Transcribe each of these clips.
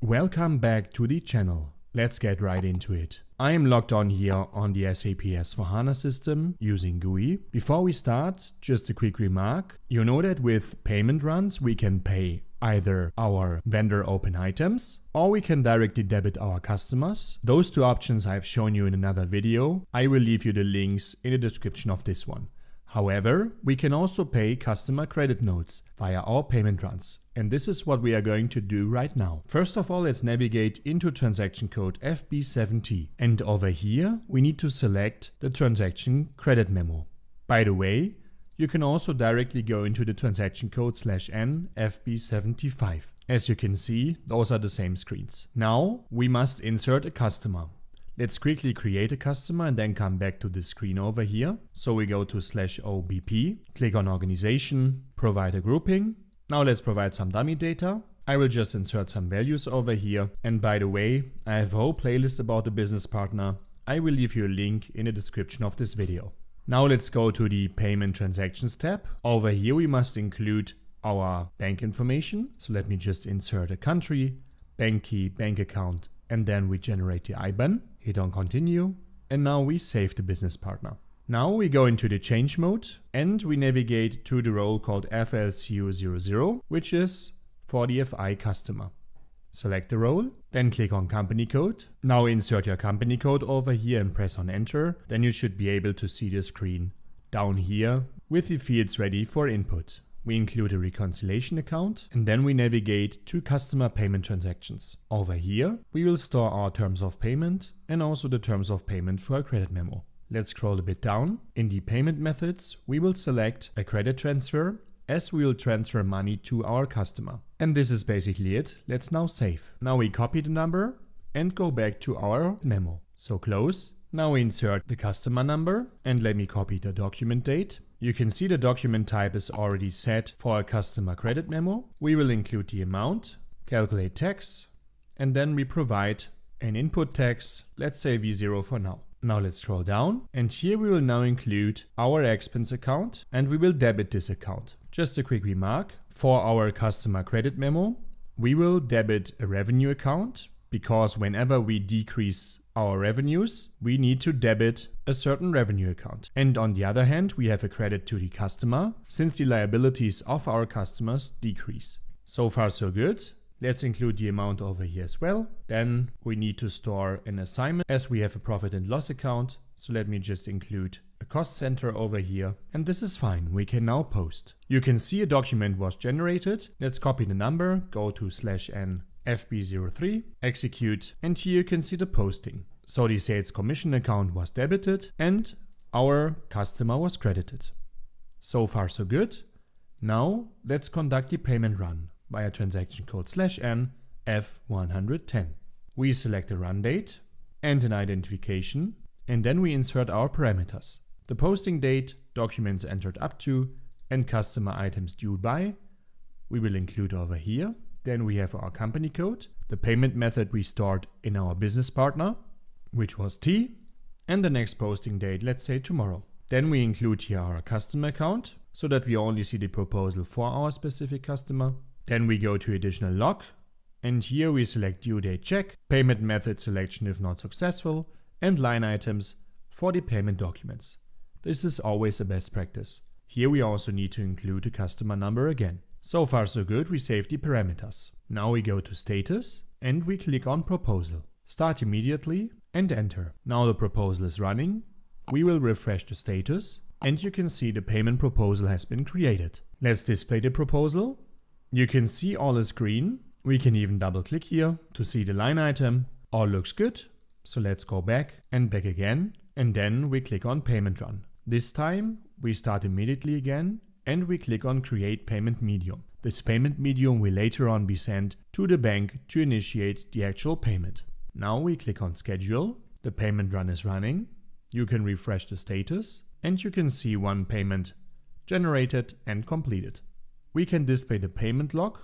Welcome back to the channel. Let's get right into it. I am logged on here on the SAP S/4HANA system using GUI. Before we start, just a quick remark. You know that with payment runs we can pay either our vendor open items or we can directly debit our customers. Those two options I've shown you in another video. I will leave you the links in the description of this one. However, we can also pay customer credit notes via our payment runs. And this is what we are going to do right now. First of all, let's navigate into transaction code FB70. And over here, we need to select the transaction credit memo. By the way, you can also directly go into the transaction code /n FB75. As you can see, those are the same screens. Now, we must insert a customer. Let's quickly create a customer and then come back to this screen over here. So we go to /OBP, click on organization, provide a grouping. Now let's provide some dummy data. I will just insert some values over here. And by the way, I have a whole playlist about the business partner. I will leave you a link in the description of this video. Now let's go to the payment transactions tab. Over here we must include our bank information. So let me just insert a country, bank key, bank account, and then we generate the IBAN. Hit on continue, and now we save the business partner. Now we go into the change mode and we navigate to the role called FLCU00, which is for the FI customer. Select the role, then click on company code. Now insert your company code over here and press on enter. Then you should be able to see the screen down here with the fields ready for input. We include a reconciliation account and then we navigate to customer payment transactions. Over here, we will store our terms of payment and also the terms of payment for a credit memo. Let's scroll a bit down. In the payment methods, we will select a credit transfer as we will transfer money to our customer. And this is basically it. Let's now save. Now we copy the number and go back to our memo. So close. Now we insert the customer number and let me copy the document date. You can see the document type is already set for a customer credit memo. We will include the amount, calculate tax, and then we provide an input tax, let's say V0 for now. Now let's scroll down and here we will now include our expense account and we will debit this account. Just a quick remark, for our customer credit memo, we will debit a revenue account because whenever we decrease our revenues, we need to debit a certain revenue account. And on the other hand, we have a credit to the customer since the liabilities of our customers decrease. So far so good. Let's include the amount over here as well. Then we need to store an assignment as we have a profit and loss account. So let me just include a cost center over here. And this is fine. We can now post. You can see a document was generated. Let's copy the number, go to /n FB03, execute, and here you can see the posting. So the sales commission account was debited and our customer was credited. So far so good. Now let's conduct the payment run via transaction code /n F110. We select a run date and an identification and then we insert our parameters. The posting date, documents entered up to, and customer items due by we will include over here. Then we have our company code, the payment method we stored in our business partner, which was T, and the next posting date, let's say tomorrow. Then we include here our customer account so that we only see the proposal for our specific customer. Then we go to additional log and here we select due date check, payment method selection if not successful, and line items for the payment documents. This is always a best practice. Here we also need to include the customer number again. So far so good, we save the parameters. Now we go to status and we click on proposal. Start immediately and enter. Now the proposal is running. We will refresh the status and you can see the payment proposal has been created. Let's display the proposal. You can see all is green. We can even double click here to see the line item. All looks good. So let's go back and back again. And then we click on payment run. This time we start immediately again. And we click on create payment medium. This payment medium will later on be sent to the bank to initiate the actual payment. Now we click on schedule. The payment run is running. You can refresh the status and you can see one payment generated and completed. We can display the payment log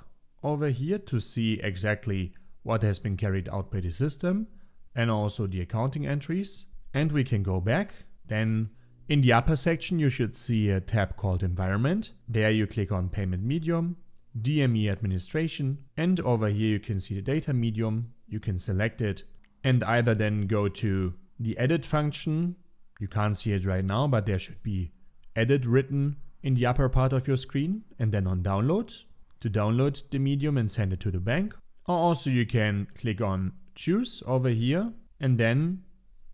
over here to see exactly what has been carried out by the system and also the accounting entries. And we can go back. Then in the upper section, you should see a tab called Environment. There you click on Payment Medium. DME administration, and over here you can see the data medium. You can select it and either then go to the edit function. You can't see it right now, but there should be edit written in the upper part of your screen, and then on download to download the medium and send it to the bank. Or also you can click on choose over here, and then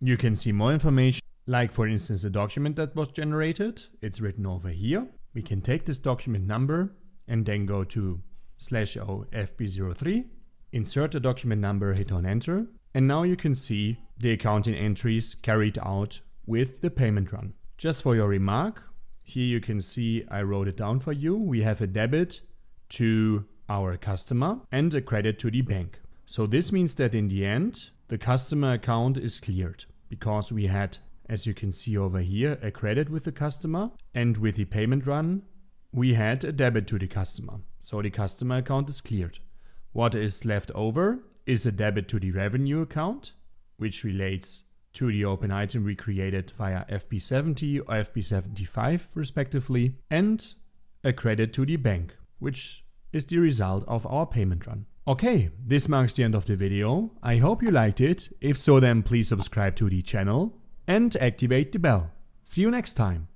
you can see more information, like for instance the document that was generated. It's written over here. We can take this document number and then go to /o FB03, insert the document number, hit on enter, and now you can see the accounting entries carried out with the payment run. Just for your remark, here you can see I wrote it down for you. We have a debit to our customer and a credit to the bank. So this means that in the end, the customer account is cleared because we had, as you can see over here, a credit with the customer, and with the payment run, we had a debit to the customer. So the customer account is cleared. What is left over is a debit to the revenue account, which relates to the open item we created via FB70 or FB75 respectively, and a credit to the bank, which is the result of our payment run. Okay, this marks the end of the video. I hope you liked it. If so, then please subscribe to the channel and activate the bell. See you next time.